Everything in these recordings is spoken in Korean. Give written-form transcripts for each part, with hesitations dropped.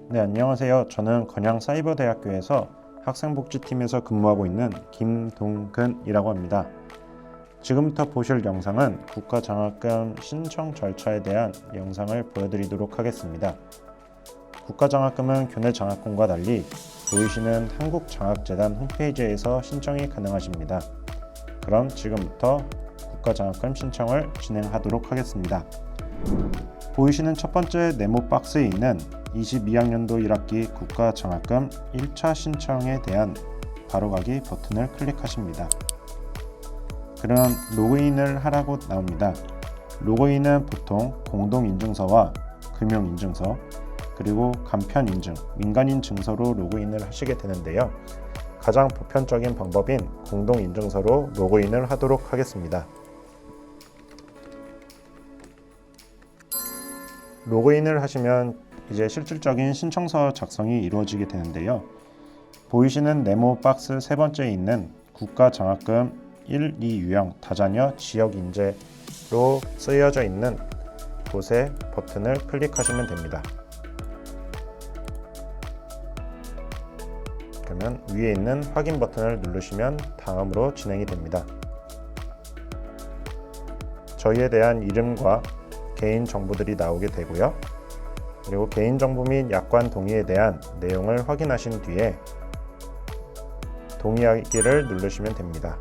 네, 안녕하세요. 저는 건양사이버대학교에서 학생복지팀에서 근무하고 있는 김동근이라고 합니다. 지금부터 보실 영상은 국가장학금 신청 절차에 대한 영상을 보여드리도록 하겠습니다. 국가장학금은 교내장학금과 달리 보이시는 한국장학재단 홈페이지에서 신청이 가능하십니다. 그럼 지금부터 국가장학금 신청을 진행하도록 하겠습니다. 보이시는 첫 번째 네모 박스에 있는 22학년도 1학기 국가장학금 1차 신청에 대한 바로가기 버튼을 클릭하십니다. 그러면 로그인을 하라고 나옵니다. 로그인은 보통 공동인증서와 금융인증서, 그리고 간편인증, 민간인증서로 로그인을 하시게 되는데요. 가장 보편적인 방법인 공동인증서로 로그인을 하도록 하겠습니다. 로그인을 하시면 이제 실질적인 신청서 작성이 이루어지게 되는데요. 보이시는 네모 박스 세 번째에 있는 국가장학금 1, 2 유형 다자녀 지역인재로 쓰여져 있는 곳에 버튼을 클릭하시면 됩니다. 그러면 위에 있는 확인 버튼을 누르시면 다음으로 진행이 됩니다. 저희에 대한 이름과 개인 정보들이 나오게 되고요. 그리고 개인정보 및 약관 동의에 대한 내용을 확인하신 뒤에 동의하기를 누르시면 됩니다.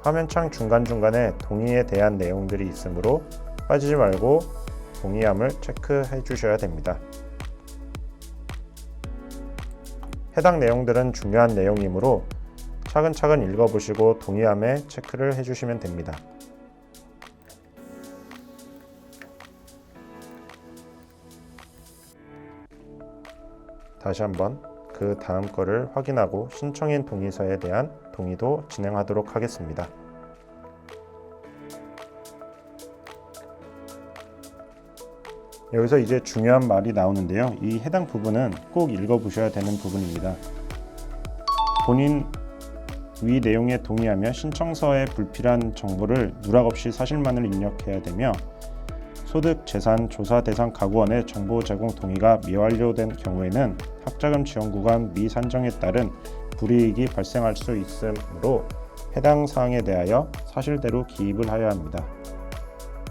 화면창 중간중간에 동의에 대한 내용들이 있으므로 빠지지 말고 동의함을 체크해 주셔야 됩니다. 해당 내용들은 중요한 내용이므로 차근차근 읽어보시고 동의함에 체크를 해주시면 됩니다. 다시 한번 그 다음 거를 확인하고 신청인 동의서에 대한 동의도 진행하도록 하겠습니다. 여기서 이제 중요한 말이 나오는데요. 이 해당 부분은 꼭 읽어보셔야 되는 부분입니다. 본인 위 내용에 동의하며 신청서에 불필요한 정보를 누락 없이 사실만을 입력해야 되며 소득, 재산, 조사 대상 가구원의 정보 제공 동의가 미완료된 경우에는 학자금 지원 구간 미산정에 따른 불이익이 발생할 수 있으므로 해당 사항에 대하여 사실대로 기입을 하여야 합니다.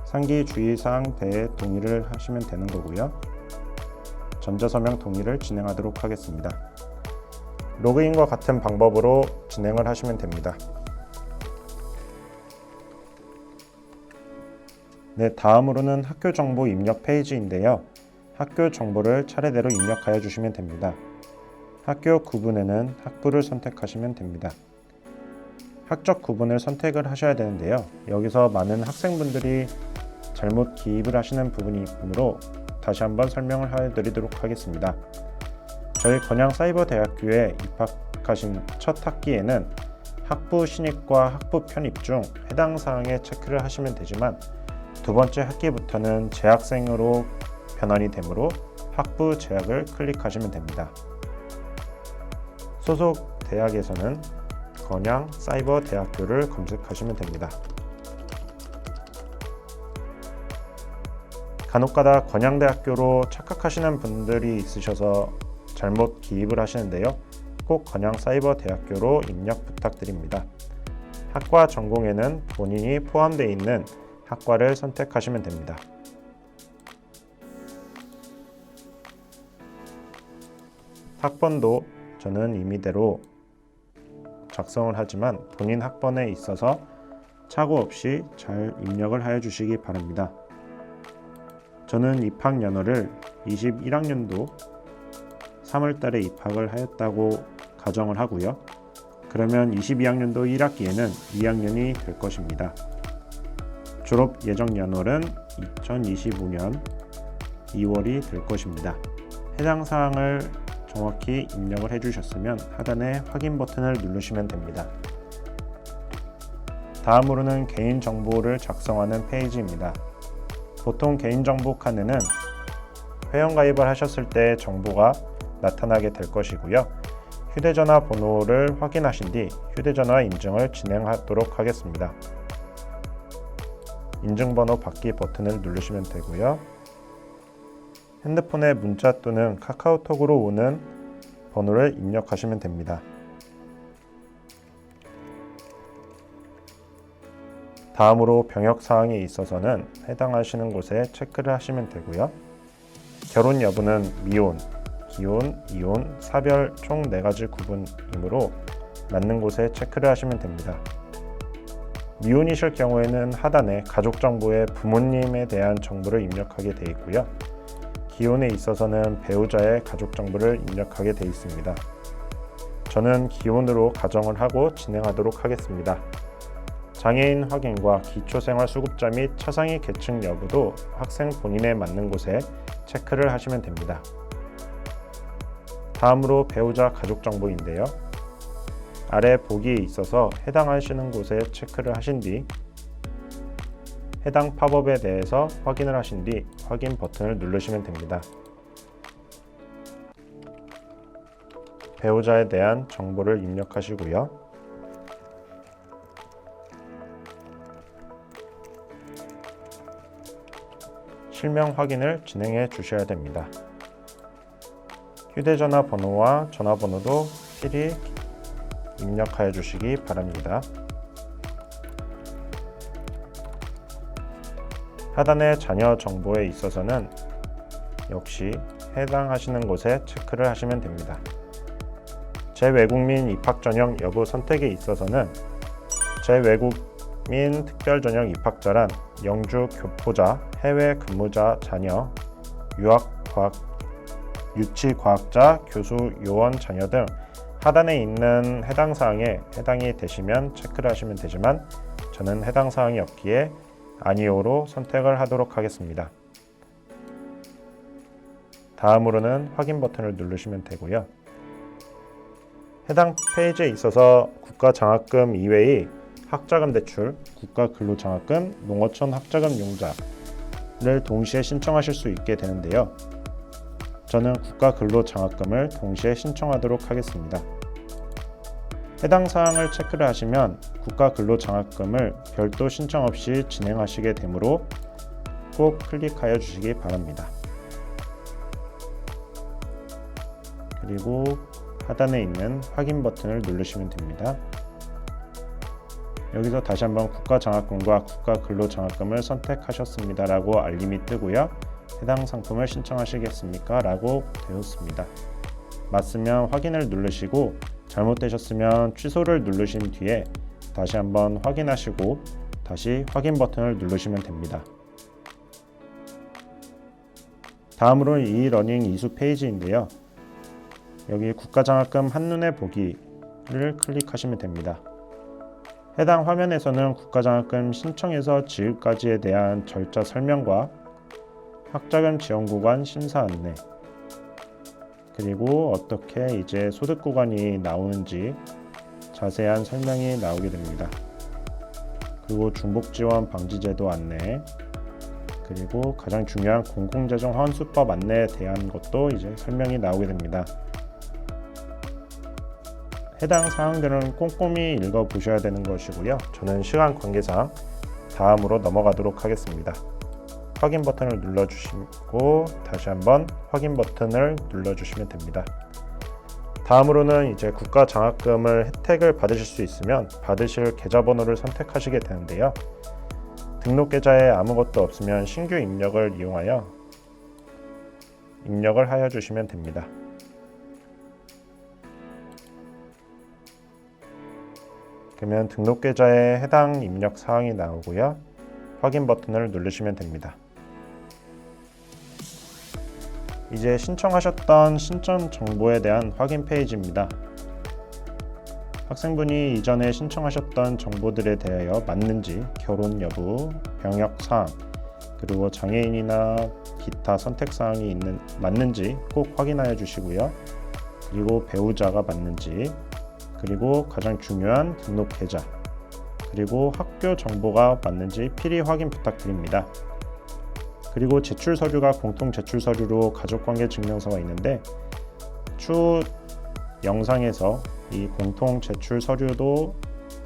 상기 주의사항 배에 동의를 하시면 되는 거고요. 전자서명 동의를 진행하도록 하겠습니다. 로그인과 같은 방법으로 진행을 하시면 됩니다. 네, 다음으로는 학교 정보 입력 페이지인데요. 학교 정보를 차례대로 입력하여 주시면 됩니다. 학교 구분에는 학부를 선택하시면 됩니다. 학적 구분을 선택을 하셔야 되는데요. 여기서 많은 학생분들이 잘못 기입을 하시는 부분이 있으므로 다시 한번 설명을 해드리도록 하겠습니다. 저희 건양사이버대학교에 입학하신 첫 학기에는 학부 신입과 학부 편입 중 해당 사항에 체크를 하시면 되지만 두 번째 학기부터는 재학생으로 변환이 되므로 학부 재학을 클릭하시면 됩니다. 소속 대학에서는 건양사이버대학교를 검색하시면 됩니다. 간혹가다 건양대학교로 착각하시는 분들이 있으셔서 잘못 기입을 하시는데요. 꼭 건양사이버대학교로 입력 부탁드립니다. 학과 전공에는 본인이 포함되어 있는 학과를 선택하시면 됩니다. 학번도 저는 임의대로 작성을 하지만 본인 학번에 있어서 착오 없이 잘 입력을 하여 주시기 바랍니다. 저는 입학 연도를 21학년도 3월달에 입학을 하였다고 가정을 하고요. 그러면 22학년도 1학기에는 2학년이 될 것입니다. 졸업 예정 연월은 2025년 2월이 될 것입니다. 해당 사항을 정확히 입력을 해주셨으면 하단의 확인 버튼을 누르시면 됩니다. 다음으로는 개인정보를 작성하는 페이지입니다. 보통 개인정보 칸에는 회원가입을 하셨을 때 정보가 나타나게 될 것이고요. 휴대전화 번호를 확인하신 뒤 휴대전화 인증을 진행하도록 하겠습니다. 인증번호 받기 버튼을 누르시면 되고요. 핸드폰에 문자 또는 카카오톡으로 오는 번호를 입력하시면 됩니다. 다음으로 병역 사항이 있어서는 해당하시는 곳에 체크를 하시면 되고요. 결혼 여부는 미혼, 기혼, 이혼, 사별 총 4가지 구분이므로 맞는 곳에 체크를 하시면 됩니다. 미혼이실 경우에는 하단에 가족 정보에 부모님에 대한 정보를 입력하게 되어 있고요. 기혼에 있어서는 배우자의 가족 정보를 입력하게 되어 있습니다. 저는 기혼으로 가정을 하고 진행하도록 하겠습니다. 장애인 확인과 기초생활수급자 및 차상위 계층 여부도 학생 본인에 맞는 곳에 체크를 하시면 됩니다. 다음으로 배우자 가족 정보인데요. 아래 보기에 있어서 해당하시는 곳에 체크를 하신 뒤 해당 팝업에 대해서 확인을 하신 뒤 확인 버튼을 누르시면 됩니다. 배우자에 대한 정보를 입력하시고요. 실명 확인을 진행해 주셔야 됩니다. 휴대전화 번호와 전화번호도 필히 입력하여 주시기 바랍니다. 하단의 자녀 정보에 있어서는 역시 해당하시는 곳에 체크를 하시면 됩니다. 재외국민 입학 전형 여부 선택에 있어서는 재외국민 특별 전형 입학자란 영주 교포자, 해외 근무자 자녀, 유치과학자, 교수, 요원 자녀 등 하단에 있는 해당 사항에 해당이 되시면 체크를 하시면 되지만 저는 해당 사항이 없기에 아니오로 선택을 하도록 하겠습니다. 다음으로는 확인 버튼을 누르시면 되고요. 해당 페이지에 있어서 국가장학금 이외의 학자금 대출, 국가근로장학금, 농어촌 학자금 융자를 동시에 신청하실 수 있게 되는데요. 저는 국가근로장학금을 동시에 신청하도록 하겠습니다. 해당 사항을 체크를 하시면 국가근로장학금을 별도 신청 없이 진행하시게 되므로 꼭 클릭하여 주시기 바랍니다. 그리고 하단에 있는 확인 버튼을 누르시면 됩니다. 여기서 다시 한번 국가장학금과 국가근로장학금을 선택하셨습니다 라고 알림이 뜨고요. 해당 상품을 신청하시겠습니까? 라고 되었습니다. 맞으면 확인을 누르시고 잘못되셨으면 취소를 누르신 뒤에 다시 한번 확인하시고 다시 확인 버튼을 누르시면 됩니다. 다음으로 이러닝 이수 페이지인데요. 여기 국가장학금 한눈에 보기를 클릭하시면 됩니다. 해당 화면에서는 국가장학금 신청에서 지급까지에 대한 절차 설명과 학자금 지원 구간 심사 안내, 그리고 어떻게 이제 소득 구간이 나오는지 자세한 설명이 나오게 됩니다. 그리고 중복 지원 방지 제도 안내, 그리고 가장 중요한 공공재정 환수법 안내에 대한 것도 이제 설명이 나오게 됩니다. 해당 사항들은 꼼꼼히 읽어보셔야 되는 것이고요. 저는 시간 관계상 다음으로 넘어가도록 하겠습니다. 확인 버튼을 눌러주시고 다시 한번 확인 버튼을 눌러주시면 됩니다. 다음으로는 이제 국가장학금을 혜택을 받으실 수 있으면 받으실 계좌번호를 선택하시게 되는데요. 등록 계좌에 아무것도 없으면 신규 입력을 이용하여 입력을 하여 주시면 됩니다. 그러면 등록 계좌에 해당 입력 사항이 나오고요. 확인 버튼을 누르시면 됩니다. 이제 신청하셨던 신청 정보에 대한 확인 페이지입니다. 학생분이 이전에 신청하셨던 정보들에 대하여 맞는지, 결혼 여부, 병역 사항, 그리고 장애인이나 기타 선택 사항이 맞는지 꼭 확인하여 주시고요. 그리고 배우자가 맞는지, 그리고 가장 중요한 등록 계좌, 그리고 학교 정보가 맞는지 필히 확인 부탁드립니다. 그리고 제출 서류가 공통 제출 서류로 가족관계 증명서가 있는데 추후 영상에서 이 공통 제출 서류도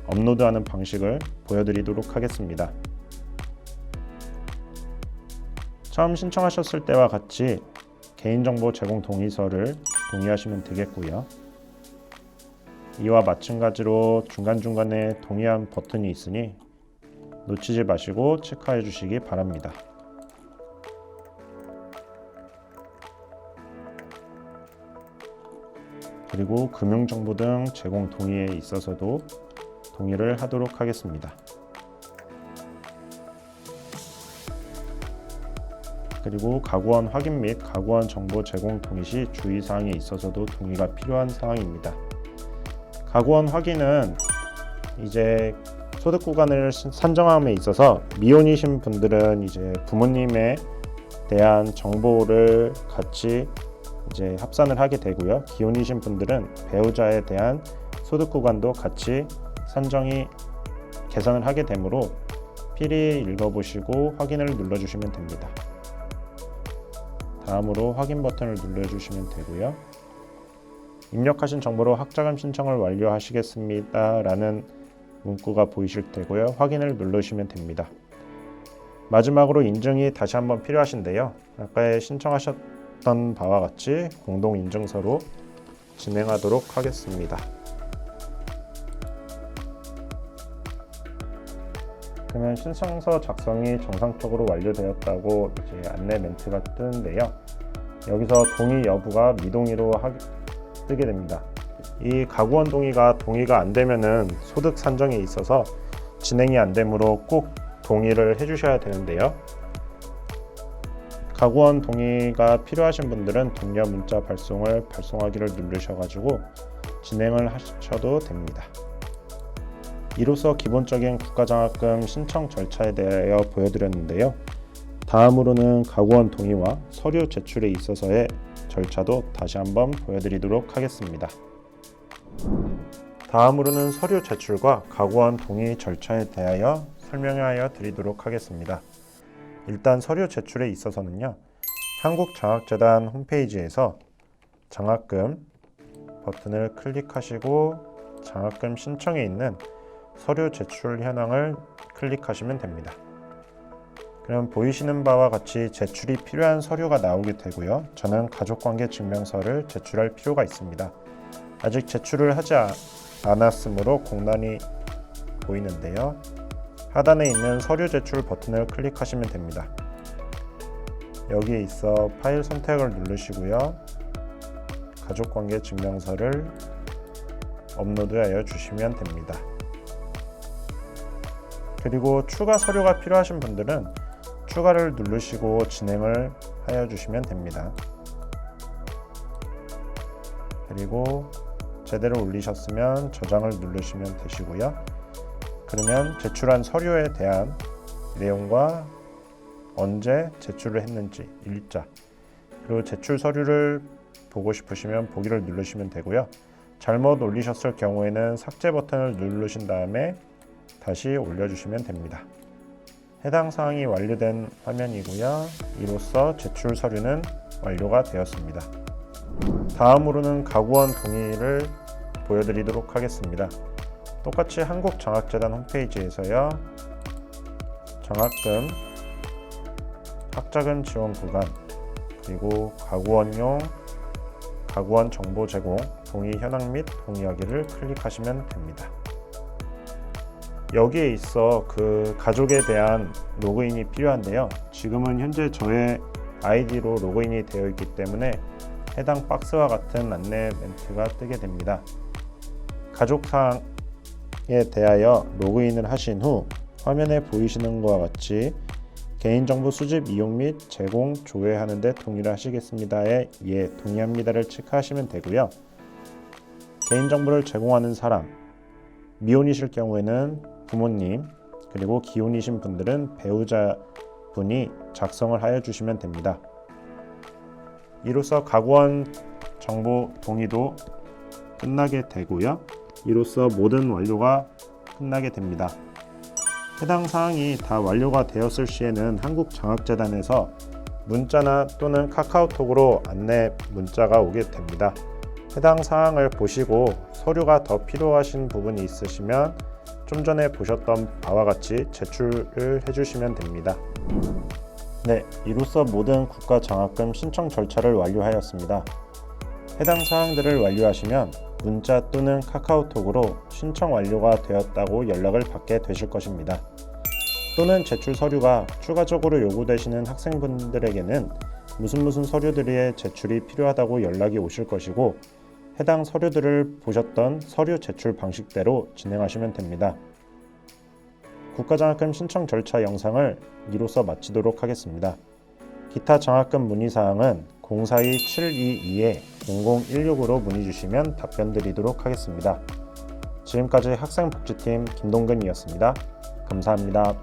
업로드하는 방식을 보여드리도록 하겠습니다. 처음 신청하셨을 때와 같이 개인정보 제공 동의서를 동의하시면 되겠고요. 이와 마찬가지로 중간중간에 동의한 버튼이 있으니 놓치지 마시고 체크해 주시기 바랍니다. 그리고 금융정보 등 제공 동의에 있어서도 동의를 하도록 하겠습니다. 그리고 가구원 확인 및 가구원 정보 제공 동의 시 주의사항에 있어서도 동의가 필요한 사항입니다. 가구원 확인은 이제 소득 구간을 산정함에 있어서 미혼이신 분들은 이제 부모님에 대한 정보를 같이 이제 합산을 하게 되고요. 기혼이신 분들은 배우자에 대한 소득 구간도 같이 계산을 하게 되므로 필히 읽어보시고 확인을 눌러주시면 됩니다. 다음으로 확인 버튼을 눌러주시면 되고요. 입력하신 정보로 학자금 신청을 완료하시겠습니다 라는 문구가 보이실 테고요. 확인을 누르시면 됩니다. 마지막으로 인증이 다시 한번 필요하신데요. 아까 신청하셨던 바와 같이 공동인증서로 진행하도록 하겠습니다. 그러면 신청서 작성이 정상적으로 완료되었다고 이제 안내 멘트가 뜨는데요. 여기서 동의 여부가 미동의로 뜨게 됩니다. 이 가구원 동의가 안 되면은 소득 산정에 있어서 진행이 안 되므로 꼭 동의를 해주셔야 되는데요. 가구원 동의가 필요하신 분들은 독려 문자 발송하기를 누르셔가지고 진행을 하셔도 됩니다. 이로써 기본적인 국가장학금 신청 절차에 대하여 보여드렸는데요. 다음으로는 가구원 동의와 서류 제출에 있어서의 절차도 다시 한번 보여드리도록 하겠습니다. 다음으로는 서류 제출과 가구원 동의 절차에 대하여 설명하여 드리도록 하겠습니다. 일단 서류 제출에 있어서는요. 한국장학재단 홈페이지에서 장학금 버튼을 클릭하시고 장학금 신청에 있는 서류 제출 현황을 클릭하시면 됩니다. 그럼 보이시는 바와 같이 제출이 필요한 서류가 나오게 되고요. 저는 가족관계 증명서를 제출할 필요가 있습니다. 아직 제출을 하지 않았으므로 공란이 보이는데요. 하단에 있는 서류 제출 버튼을 클릭하시면 됩니다. 여기에 있어 파일 선택을 누르시고요. 가족관계 증명서를 업로드하여 주시면 됩니다. 그리고 추가 서류가 필요하신 분들은 추가를 누르시고 진행을 하여 주시면 됩니다. 그리고 제대로 올리셨으면 저장을 누르시면 되시고요. 그러면 제출한 서류에 대한 내용과 언제 제출을 했는지 일자, 그리고 제출 서류를 보고 싶으시면 보기를 누르시면 되고요. 잘못 올리셨을 경우에는 삭제 버튼을 누르신 다음에 다시 올려주시면 됩니다. 해당 사항이 완료된 화면이고요. 이로써 제출 서류는 완료가 되었습니다. 다음으로는 가구원 동의를 보여드리도록 하겠습니다. 똑같이 한국장학재단 홈페이지에서요. 장학금, 학자금 지원 구간, 그리고 가구원용 가구원 정보 제공, 동의 현황 및 동의하기를 클릭하시면 됩니다. 여기에 있어 그 가족에 대한 로그인이 필요한데요. 지금은 현재 저의 아이디로 로그인이 되어 있기 때문에 해당 박스와 같은 안내 멘트가 뜨게 됩니다. 가족사항에 대하여 로그인을 하신 후 화면에 보이시는 것과 같이 개인정보 수집, 이용 및 제공, 조회하는 데 동의를 하시겠습니다에 예, 동의합니다를 체크하시면 되고요. 개인정보를 제공하는 사람, 미혼이실 경우에는 부모님, 그리고 기혼이신 분들은 배우자분이 작성을 하여 주시면 됩니다. 이로써 가구원 정보 동의도 끝나게 되고요. 이로써 모든 완료가 끝나게 됩니다. 해당 사항이 다 완료가 되었을 시에는 한국장학재단에서 문자나 또는 카카오톡으로 안내 문자가 오게 됩니다. 해당 사항을 보시고 서류가 더 필요하신 부분이 있으시면 좀 전에 보셨던 바와 같이 제출을 해주시면 됩니다. 네, 이로써 모든 국가장학금 신청 절차를 완료하였습니다. 해당 사항들을 완료하시면 문자 또는 카카오톡으로 신청 완료가 되었다고 연락을 받게 되실 것입니다. 또는 제출 서류가 추가적으로 요구되시는 학생분들에게는 무슨 서류들의 제출이 필요하다고 연락이 오실 것이고, 해당 서류들을 보셨던 서류 제출 방식대로 진행하시면 됩니다. 국가장학금 신청 절차 영상을 이로써 마치도록 하겠습니다. 기타 장학금 문의사항은 042-722-0016으로 문의 주시면 답변 드리도록 하겠습니다. 지금까지 학생복지팀 김동근이었습니다. 감사합니다.